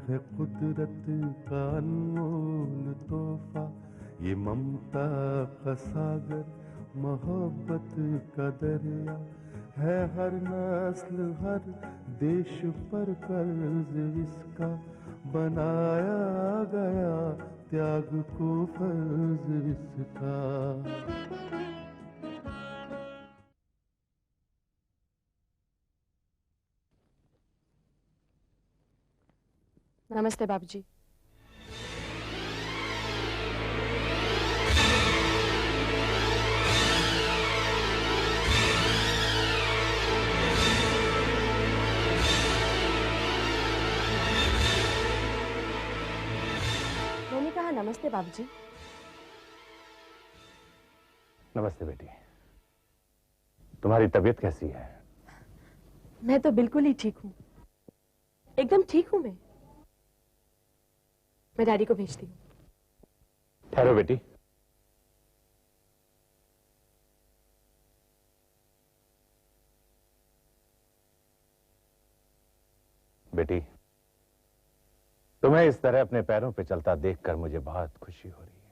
है कुदरत का अनमोल तोहफा, ये ममता का सागर, मोहब्बत का दरिया है। हर नस्ल हर देश पर कर्ज इसका बनाया गया, त्याग को फर्ज इसका। नमस्ते बाबूजी। मैंने कहा नमस्ते बाबूजी। नमस्ते बेटी। तुम्हारी तबीयत कैसी है? मैं तो बिल्कुल ही ठीक हूँ, एकदम ठीक हूँ। मैं डैडी को भेजती हूँ। ठहरो बेटी। बेटी, तुम्हें इस तरह अपने पैरों पे चलता देखकर मुझे बहुत खुशी हो रही है।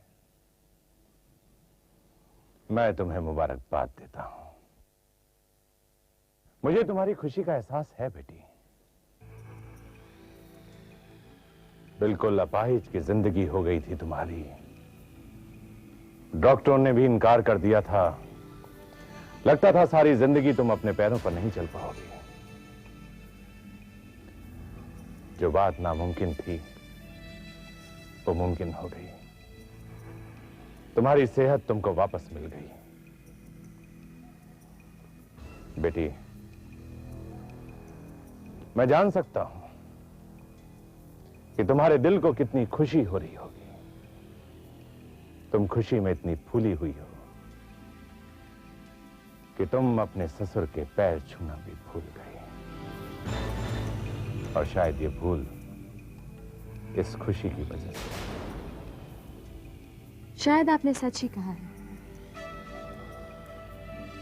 मैं तुम्हें मुबारकबाद देता हूं। मुझे तुम्हारी खुशी का एहसास है बेटी। बिल्कुल अपाहिज की जिंदगी हो गई थी तुम्हारी। डॉक्टरों ने भी इनकार कर दिया था। लगता था सारी जिंदगी तुम अपने पैरों पर नहीं चल पाओगी। जो बात नामुमकिन थी वो मुमकिन हो गई। तुम्हारी सेहत तुमको वापस मिल गई। बेटी, मैं जान सकता हूं कि तुम्हारे दिल को कितनी खुशी हो रही होगी। तुम खुशी में इतनी फूली हुई हो कि तुम अपने ससुर के पैर छूना भी भूल गई। और शायद ये भूल इस खुशी की वजह से। शायद आपने सच ही कहा है।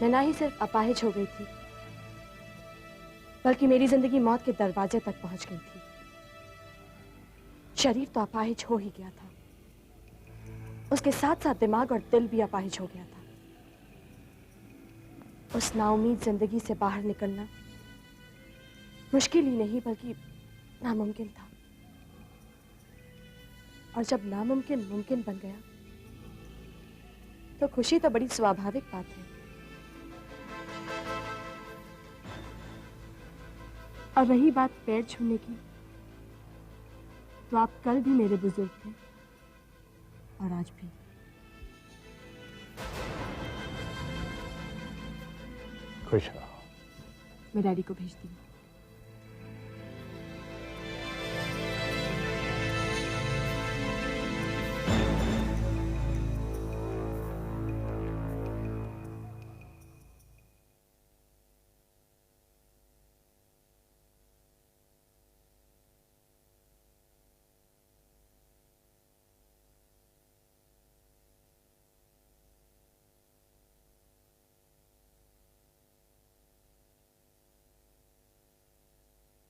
मैं ना ही सिर्फ अपाहिज हो गई थी, बल्कि मेरी जिंदगी मौत के दरवाजे तक पहुंच गई थी। शरीर तो अपाहिज हो ही गया था, उसके साथ साथ दिमाग और दिल भी अपाहिज हो गया था। उस नाउमीद जिंदगी से बाहर निकलना मुश्किल ही नहीं बल्कि नामुमकिन था। और जब नामुमकिन मुमकिन बन गया तो खुशी तो बड़ी स्वाभाविक बात है। और रही बात पैर छूने की, तो आप कल भी मेरे बुजुर्ग थे और आज भी। खुश रहो। मैं डैडी को भेजती हूँ।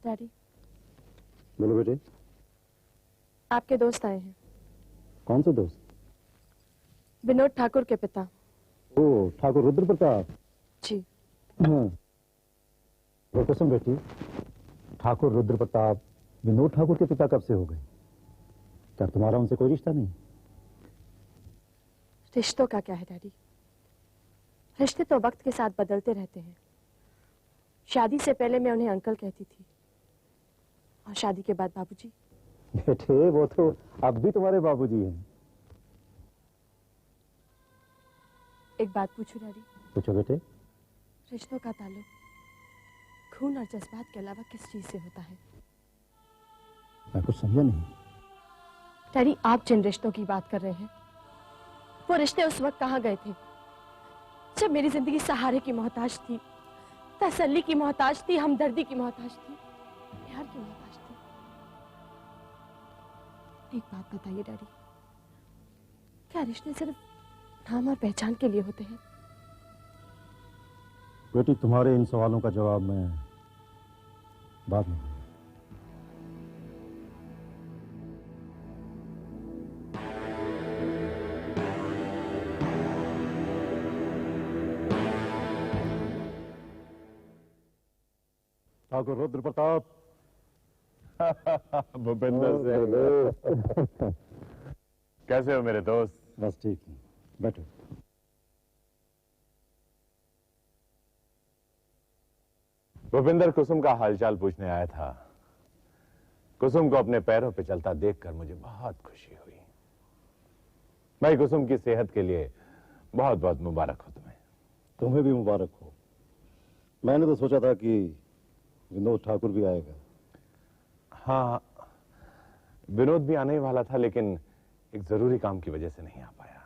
डैडी। बोलो बेटे। आपके दोस्त आए हैं। कौन सा दोस्त? विनोद ठाकुर के पिता। ओ, ठाकुर रुद्र प्रताप जी। हाँ। कसम बेटी, ठाकुर रुद्र प्रताप विनोद ठाकुर के पिता कब से हो गए? क्या तुम्हारा उनसे कोई रिश्ता नहीं? रिश्तों का क्या है डैडी? रिश्ते तो वक्त के साथ बदलते रहते हैं। शादी से पहले मैं उन्हें अंकल कहती थी और शादी के बाद बाबूजी। बेटे, वो तो अब भी तुम्हारे बाबूजी हैं। एक बात पूछूं डैडी? पूछो बेटे। रिश्तों का ताल्लुक खून और जज्बात के अलावा किस चीज से होता है? मैं कुछ समझा नहीं। डैडी, आप जिन रिश्तों की बात कर रहे हैं वो रिश्ते उस वक्त कहाँ गए थे जब मेरी जिंदगी सहारे की मोहताज थी, तसल्ली की मोहताज थी, हमदर्दी की मोहताज थी, प्यार की मोहताज थी। एक बात बताइए डैडी, क्या रिश्ते सिर्फ नाम और पहचान के लिए होते हैं? बेटी, तुम्हारे इन सवालों का जवाब मैं बाद में। ठाकुर रुद्र प्रताप। भूपेंद्र सिंह, कैसे हो मेरे दोस्त? बस ठीक है, बैठो। भूपेंद्र, कुसुम का हालचाल पूछने आया था। कुसुम को अपने पैरों पे चलता देखकर मुझे बहुत खुशी हुई। भाई, कुसुम की सेहत के लिए बहुत बहुत मुबारक हो तुम्हें। तुम्हें भी मुबारक हो। मैंने तो सोचा था कि विनोद ठाकुर भी आएगा। हाँ, विनोद भी आने ही वाला था, लेकिन एक जरूरी काम की वजह से नहीं आ पाया।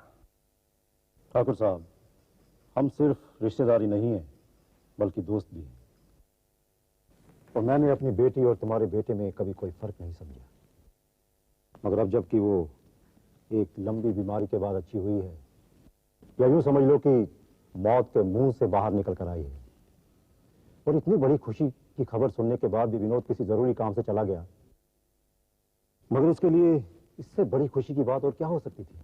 ठाकुर साहब, हम सिर्फ रिश्तेदारी नहीं है बल्कि दोस्त भी हैं। और मैंने अपनी बेटी और तुम्हारे बेटे में कभी कोई फर्क नहीं समझा, मगर अब जबकि वो एक लंबी बीमारी के बाद अच्छी हुई है, या यूं समझ लो कि मौत के मुंह से बाहर निकल कर आई है, और इतनी बड़ी खुशी की खबर सुनने के बाद भी विनोद किसी जरूरी काम से चला गया, मगर उसके लिए इससे बड़ी खुशी की बात और क्या हो सकती थी?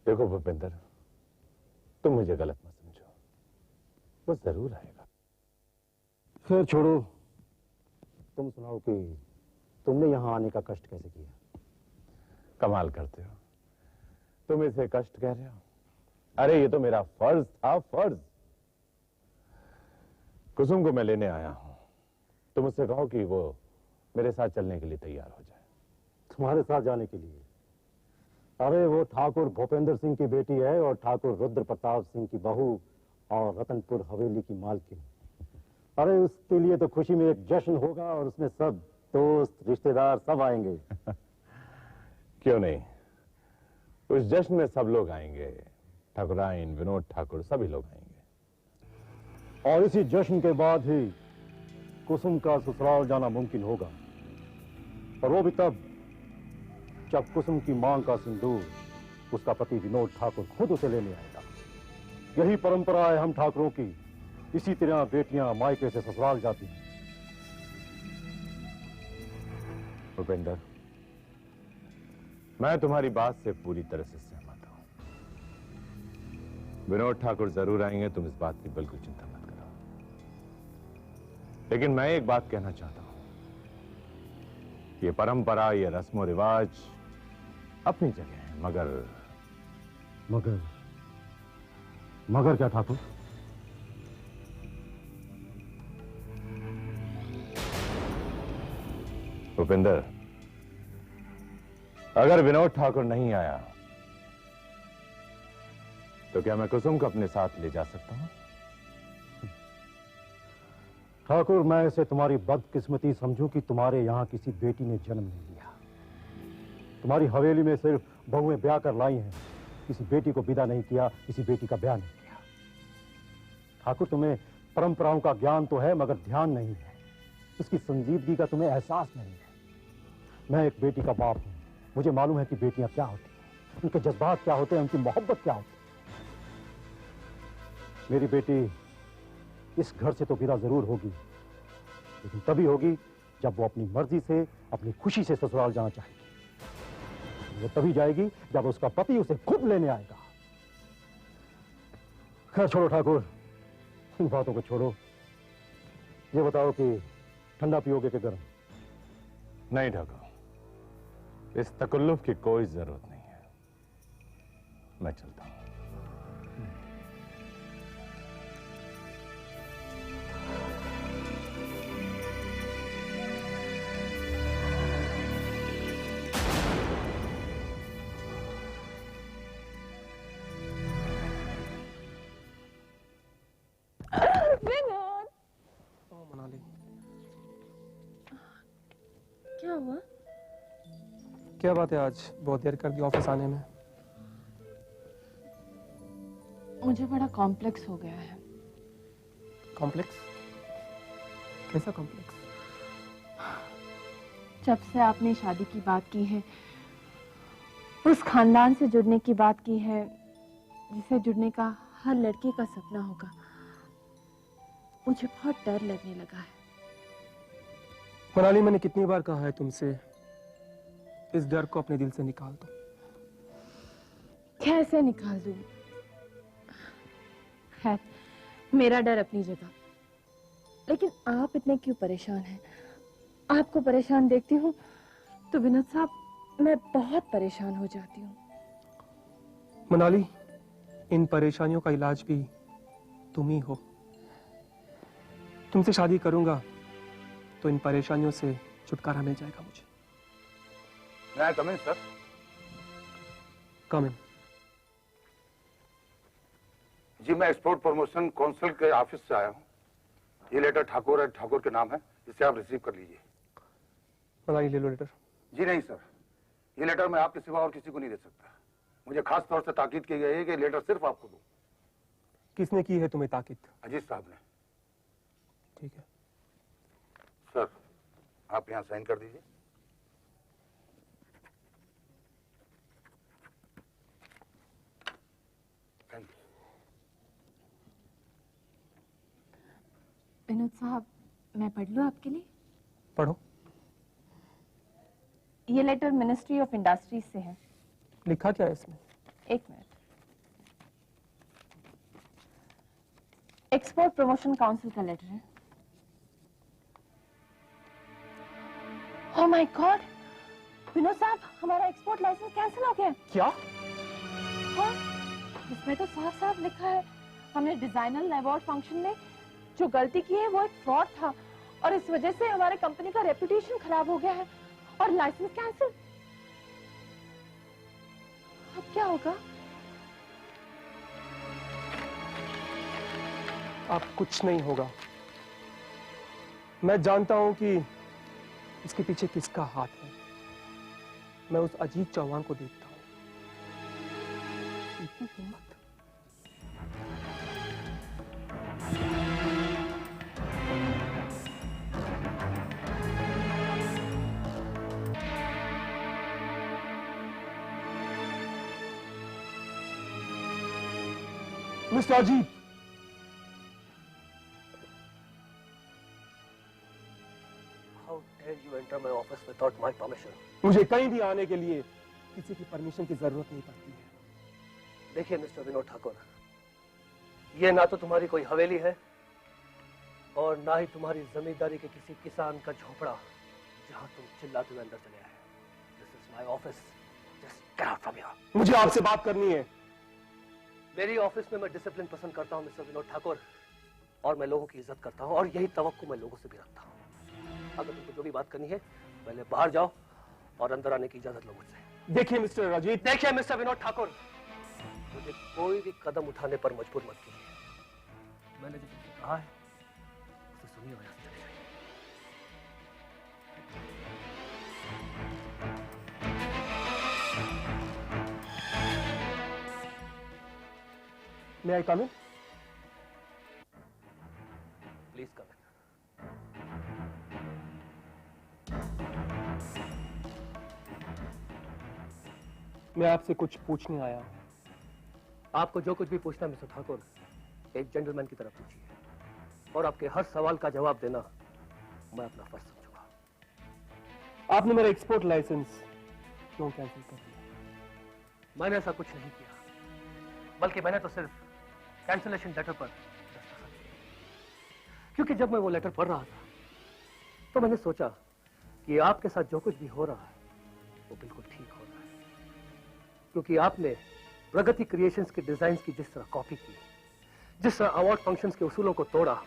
देखो भूपेंद्र, तुम मुझे गलत मत समझो, वो जरूर आएगा। खैर छोड़ो, तुम सुनाओ कि तुमने यहां आने का कष्ट कैसे किया? कमाल करते हो, तुम इसे कष्ट कह रहे हो? अरे ये तो मेरा फर्ज था, फर्ज। कुसुम को मैं लेने आया हूं, तुम उससे कहो कि वो मेरे साथ चलने के लिए तैयार हो जाए। तुम्हारे साथ जाने के लिए? अरे वो ठाकुर भूपेंद्र सिंह की बेटी है और ठाकुर रुद्र प्रताप सिंह की बहू और रतनपुर हवेली की मालकिन। अरे उसके लिए तो खुशी में एक जश्न होगा और उसमें सब दोस्त रिश्तेदार सब आएंगे। क्यों नहीं, उस जश्न में सब लोग आएंगे। ठाकुराइन, विनोद ठाकुर, सभी लोग आएंगे। और इसी जश्न के बाद ही कुसुम का ससुराल जाना मुमकिन होगा, और वो भी तब जब कुसुम की मांग का सिंदूर उसका पति विनोद ठाकुर खुद उसे लेने आएगा। यही परंपरा है हम ठाकुरों की। इसी तरह बेटियां मायके से ससुराल जाती हैं। भूपेंद्र, मैं तुम्हारी बात से पूरी तरह से सहमत हूं। विनोद ठाकुर जरूर आएंगे, तुम इस बात की बिल्कुल चिंता मत करो। लेकिन मैं एक बात कहना चाहता हूं, ये परंपरा, ये रस्मो रिवाज अपनी जगह है, मगर मगर क्या ठाकुर? भूपेंद्र, अगर विनोद ठाकुर नहीं आया तो क्या मैं कुसुम को अपने साथ ले जा सकता हूं? ठाकुर, मैं इसे तुम्हारी बदकिस्मती समझूं कि तुम्हारे यहां किसी बेटी ने जन्म नहीं लिया। तुम्हारी हवेली में सिर्फ बहुएं ब्याह कर लाई हैं, किसी बेटी को विदा नहीं किया, किसी बेटी का ब्याह नहीं किया। ठाकुर, तुम्हें परंपराओं का ज्ञान तो है मगर ध्यान नहीं है, उसकी संजीदगी का तुम्हें एहसास नहीं है। मैं एक बेटी का बाप हूं, मुझे मालूम है कि बेटियां क्या होती हैं, उनके जज्बात क्या होते हैं, उनकी मोहब्बत क्या होती है। मेरी बेटी इस घर से तो विदा जरूर होगी, लेकिन तभी होगी जब वो अपनी मर्जी से, अपनी खुशी से ससुराल जाना चाहेगी। वो तभी जाएगी जब उसका पति उसे खुद लेने आएगा। खैर छोड़ो ठाकुर, इन बातों को छोड़ो। ये बताओ कि ठंडा पियोगे कि गर्म? नहीं ठाकुर, इस तकल्लुफ की कोई जरूरत नहीं है, मैं चलता हूं। विनोद, मनाली, क्या हुआ? क्या बात है, आज बहुत देर कर दी ऑफिस आने में? मुझे बड़ा कॉम्प्लेक्स हो गया है। कॉम्प्लेक्स? कैसा कॉम्प्लेक्स? जब से आपने शादी की बात की है, उस खानदान से जुड़ने की बात की है जिसे जुड़ने का हर लड़की का सपना होगा, मुझे बहुत डर लगने लगा है। मनाली, मैंने कितनी बार कहा है तुमसे, इस डर को अपने दिल से निकाल दो। कैसे निकाल दूं? खैर, मेरा डर अपनी जगह, लेकिन आप इतने क्यों परेशान हैं? आपको परेशान देखती हूँ तो विनोद साहब मैं बहुत परेशान हो जाती हूँ। मनाली, इन परेशानियों का इलाज भी तुम ही हो। तुमसे शादी करूंगा तो इन परेशानियों से छुटकारा मिल जाएगा मुझे। मैं कम इन सर। कम इन। जी मैं एक्सपोर्ट प्रमोशन काउंसिल के ऑफिस से आया हूँ। ये लेटर ठाकुर के नाम है, इसे आप रिसीव कर लीजिए। मनाली ले लो लेटर। जी नहीं सर, ये लेटर मैं आपके सिवा और किसी को नहीं दे सकता। मुझे खास तौर से ताकीद की गई है कि लेटर सिर्फ आपको दूं। किसने की है तुम्हें ताकीद? अजीत साहब ने। ठीक है सर, आप यहाँ साइन कर दीजिए। Thank you. विनोद साहब, मैं पढ़ लूं आपके लिए? पढ़ो। ये लेटर मिनिस्ट्री ऑफ इंडस्ट्रीज से है। लिखा क्या है इसमें? एक मिनट। एक्सपोर्ट प्रमोशन काउंसिल का लेटर है। ओह माय गॉड, विनोद साहब, हमारा एक्सपोर्ट लाइसेंस कैंसिल हो गया। क्या? हाँ, इसमें तो साफ साफ लिखा है हमने डिजाइनर अवार्ड फंक्शन में जो गलती की है वो एक फ्रॉड था और इस वजह से हमारे कंपनी का रेपुटेशन खराब हो गया है और लाइसेंस कैंसिल। अब क्या होगा? अब कुछ नहीं होगा। मैं जानता हूं कि इसके पीछे किसका हाथ है। मैं उस अजीत चौहान को देखता हूं। इतनी हिम्मत। Mister Ajit, How dare you enter my office without my permission? मुझे कहीं भी आने के लिए किसी की परमिशन की जरूरत नहीं पड़ती है। देखिए मिस्टर विनोद ठाकुर, ये ना तो तुम्हारी कोई हवेली है और ना ही तुम्हारी जमींदारी के किसी किसान का झोपड़ा जहां तुम चिल्लाते हुए अंदर चले आए। This is my office, just get out from here. मुझे आपसे बात करनी है। मेरी ऑफिस में मैं डिसिप्लिन पसंद करता हूं मिस्टर विनोद ठाकुर, और मैं लोगों की इज्जत करता हूं और यही तवक्को मैं लोगों से भी रखता हूं। अगर तुमको जो भी बात करनी है पहले बाहर जाओ और अंदर आने की इजाजत लो मुझसे। देखिए मिस्टर अजीत, देखिए मिस्टर विनोद ठाकुर, मुझे कोई भी कदम उठाने पर मजबूर मत कीजिए। मैंने जो तुमसे कहा है उसे सुनिए और यहाँ से चले जाइए। May I come in? Please come in. मैं आपसे कुछ पूछने आया हूं। आपको जो कुछ भी पूछना मिस्टर ठाकुर, एक जेंटलमैन की तरह पूछिए और आपके हर सवाल का जवाब देना मैं अपना फर्ज समझूंगा। आपने मेरा एक्सपोर्ट लाइसेंस क्यों कैंसिल कर दिया? मैंने ऐसा कुछ नहीं किया, बल्कि मैंने तो सिर्फ कैंसिलेशन लेटर पर दस्तखत किए। क्योंकि जब मैं वो लेटर पढ़ रहा था तो मैंने सोचा कि आपके साथ जो कुछ भी हो रहा है वो बिल्कुल ठीक हो रहा है, क्योंकि आपने प्रगति क्रिएशंस के डिजाइन्स की जिस तरह कॉपी की, जिस तरह अवार्ड फंक्शंस के उसूलों को तोड़ा,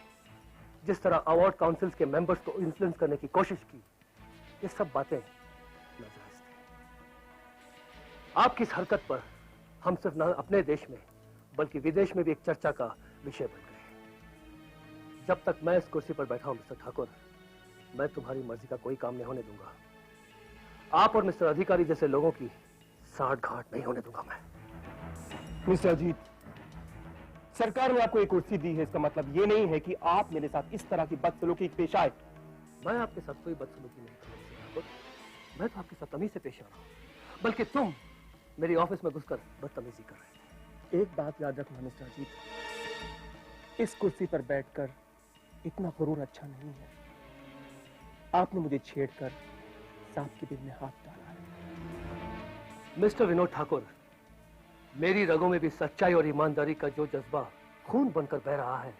जिस तरह अवार्ड काउंसिल्स के मेंबर्स को इन्फ्लुएंस करने की कोशिश की, ये सब बातें नाजायज थी। आपकी इस हरकत पर हम सिर्फ न अपने देश में बल्कि विदेश में भी एक चर्चा का विषय बन गए। जब तक मैं इस कुर्सी पर बैठा हूं मिस्टर ठाकुर, मैं तुम्हारी मर्जी का कोई काम नहीं होने दूंगा। आप और मिस्टर अधिकारी जैसे लोगों की साठ घाट नहीं होने दूंगा मैं। मिस्टर अजीत, सरकार ने आपको एक कुर्सी दी है, इसका मतलब ये नहीं है कि आप मेरे साथ इस तरह की बदसलूकी पेश आए। मैं आपके साथ कोई बदसलूकी नहीं कर रहा मिस्टर ठाकुर, मैं तो आपके साथ तमीज से पेश आ रहा हूं, बल्कि तुम मेरी ऑफिस में घुसकर बदतमीजी कर रहे थे। एक बात याद रखना मिस्टर अजीत, इस कुर्सी पर बैठकर इतना गुरूर अच्छा नहीं है। आपने मुझे छेड़कर सांप के बिल में हाथ डाला है। मिस्टर विनोद ठाकुर, मेरी रगों में भी सच्चाई और ईमानदारी का जो जज्बा खून बनकर बह रहा है,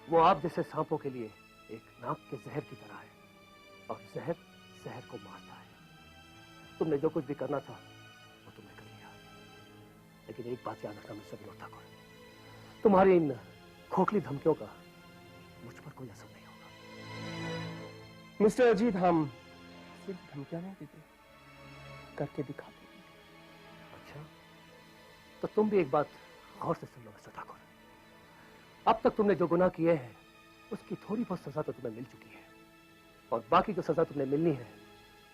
वो आप जैसे सांपों के लिए एक नाक के जहर की तरह है और जहर जहर को मारता है। तुमने जो कुछ भी करना था वो तुमने कर लिया, लेकिन एक बात याद रखना मिस्टर विनोद ठाकुर, तुम्हारी इन खोखली धमकियों का मुझ पर कोई असर नहीं होगा। मिस्टर अजीत, हम सिर्फ धमकियां नहीं देते, करके दिखाते। अच्छा, तो तुम भी एक बात गौर से सुन लो मिस्टर ठाकुर। अब तक तुमने जो गुनाह किए हैं उसकी थोड़ी बहुत सजा तो तुम्हें मिल चुकी है, और बाकी जो सजा तुम्हें मिलनी है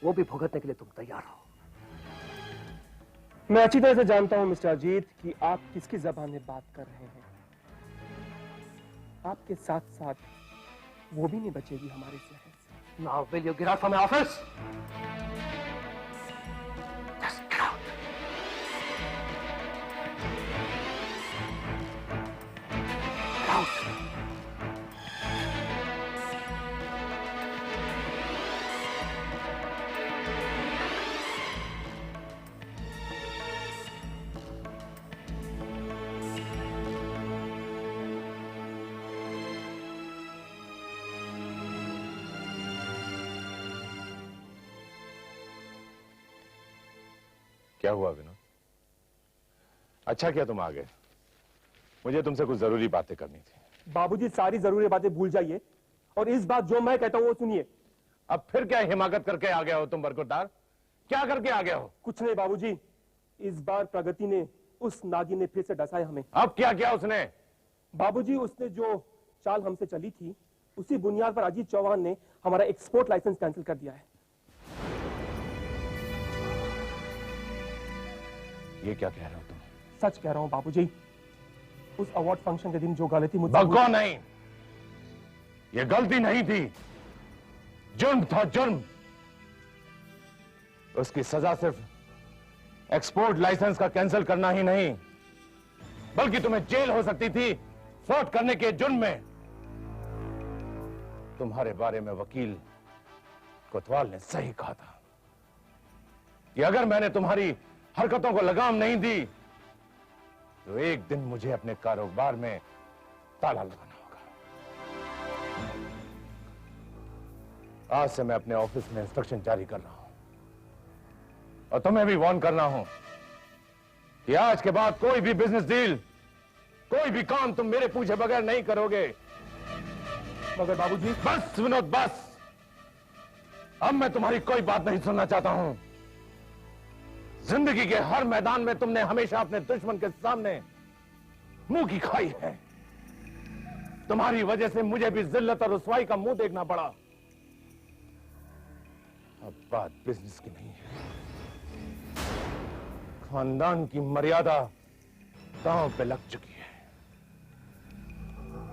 वो भी भुगतने के लिए तुम तैयार हो। मैं अच्छी तरह से जानता हूं मिस्टर अजीत कि आप किसकी जबान में बात कर रहे हैं। आपके साथ साथ वो भी नहीं बचेगी हमारे शहर से। Now will you get out from my office? Just get out. Get out. क्या हुआ विनोद? अच्छा किया तुम आ गए, मुझे तुमसे कुछ जरूरी बातें करनी थी। बाबूजी, सारी जरूरी बातें भूल जाइए और इस बात जो मैं कहता हूं वो सुनिए। अब फिर क्या हिमाकत करके आ गया हो तुम बरकतदार? क्या करके आ गया हो? कुछ नहीं बाबूजी, इस बार प्रगति ने, उस नागिन ने फिर से डसा है हमें। अब क्या किया उसने? बाबूजी, उसने जो चाल हमसे चली थी उसी बुनियाद पर अजीत चौहान ने हमारा एक्सपोर्ट लाइसेंस कैंसिल कर दिया है। ये क्या कह रहे हो तुम? सच कह रहा हूं बाबूजी, उस अवार्ड फंक्शन के दिन जो गलती मुझसे बको नहीं, ये गलती नहीं थी, जुर्म था, जुर्म। उसकी सजा सिर्फ एक्सपोर्ट लाइसेंस का कैंसिल करना ही नहीं, बल्कि तुम्हें जेल हो सकती थी फ्रॉड करने के जुर्म में। तुम्हारे बारे में वकील कोतवाल ने सही कहा था कि अगर मैंने तुम्हारी हरकतों को लगाम नहीं दी तो एक दिन मुझे अपने कारोबार में ताला लगाना होगा। आज से मैं अपने ऑफिस में इंस्ट्रक्शन जारी कर रहा हूं और तुम्हें भी वार्न कर रहा हूं कि आज के बाद कोई भी बिजनेस डील, कोई भी काम तुम मेरे पूछे बगैर नहीं करोगे। मगर बाबूजी, बस विनोद, बस। अब मैं तुम्हारी कोई बात नहीं सुनना चाहता हूं। जिंदगी के हर मैदान में तुमने हमेशा अपने दुश्मन के सामने मुंह की खाई है। तुम्हारी वजह से मुझे भी जिल्लत और रुसवाई का मुंह देखना पड़ा। अब बात बिजनेस की नहीं है, खानदान की मर्यादा दांव पे लग चुकी है।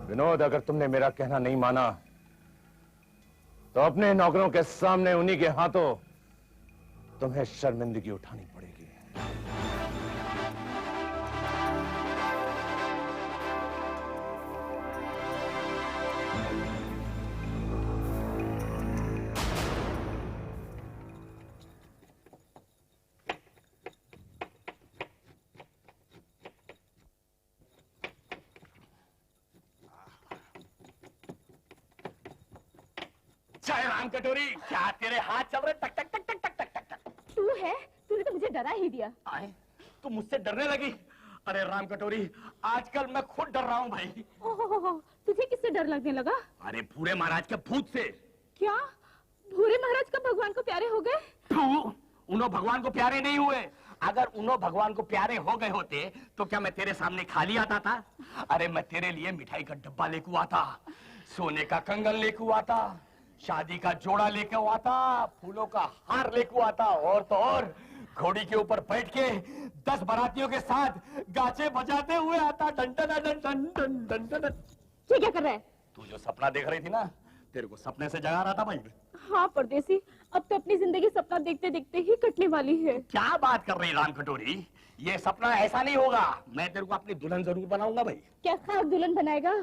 विनोद, अगर तुमने मेरा कहना नहीं माना तो अपने नौकरों के सामने उन्हीं के हाथों तुम्हें शर्मिंदगी उठानी पड़ेगी। चाहे राम कटोरी, क्या तेरे हाथ चल रहे? टक टक टक टक टक टक टक टक। तू है, तूने तो मुझे डरा ही दिया। आए, तू मुझसे डरने लगी? अरे राम कटोरी, आजकल मैं खुद डर रहा हूँ भाई। ओहो, तुझे किससे डर लगने लगा? अरे भूरे महाराज के भूत से। क्या भूरे महाराज का भगवान को प्यारे हो गए? उन्हों भगवान को प्यारे नहीं हुए। अगर उन्हों भगवान को प्यारे हो गए होते तो क्या मैं तेरे सामने खाली आता था? अरे मैं तेरे लिए मिठाई का डब्बा लेके आता, सोने का कंगन लेके आता, शादी का जोड़ा लेके आता, फूलों का हार लेके आता, और तो और घोड़ी के ऊपर बैठ के 10 बारातियों के साथ गाचे बजाते हुए आता। Done done done done done done done. ये क्या कर रहा है? तू जो सपना देख रही थी ना, तेरे को सपने से जगा रहा था भाई। हाँ परदेसी, अब तो अपनी जिंदगी सपना देखते देखते ही कटने वाली है। क्या बात कर रही राम कटोरी, ये सपना ऐसा नहीं होगा। मैं तेरे को अपनी दुल्हन जरूर बनाऊंगा भाई। क्या खास दुल्हन बनाएगा?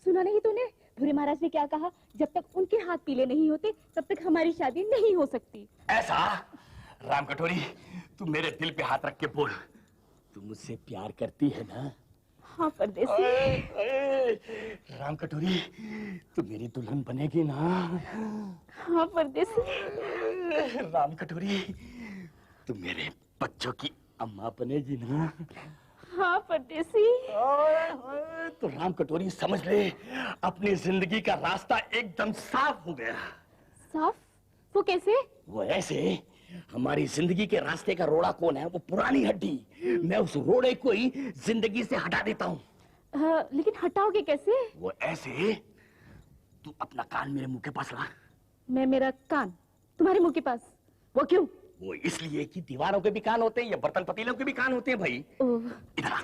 सुना नहीं तूने भूरे महाराज ने क्या कहा? जब तक उनके हाथ पीले नहीं होते तब तक हमारी शादी नहीं हो सकती। ऐसा? राम कटोरी, तू मेरे दिल पे हाथ रख के बोल, तू मुझसे प्यार करती है ना? हाँ परदेसी। राम कटोरी, तू मेरी दुल्हन बनेगी ना? हाँ परदेसी। राम कटोरी, तू मेरे बच्चों की अम्मा बनेगी ना? हाँ परदेसी। तो राम कटोरी समझ ले, अपनी जिंदगी का रास्ता एकदम साफ हो गया। साफ? वो कैसे? वो ऐसे, हमारी जिंदगी के रास्ते का रोड़ा कौन है? वो पुरानी हड्डी। मैं उस रोड़े को ही जिंदगी से हटा देता हूँ। लेकिन हटाओगे कैसे? वो ऐसे, तू अपना कान मेरे मुंह के पास ला। मैं मेरा कान तुम्हारे मुंह के पास? वो क्यों? वो इसलिए कि दीवारों के भी कान होते हैं, या बर्तन पतीलों के भी कान होते हैं भाई। ओह। इधर आ।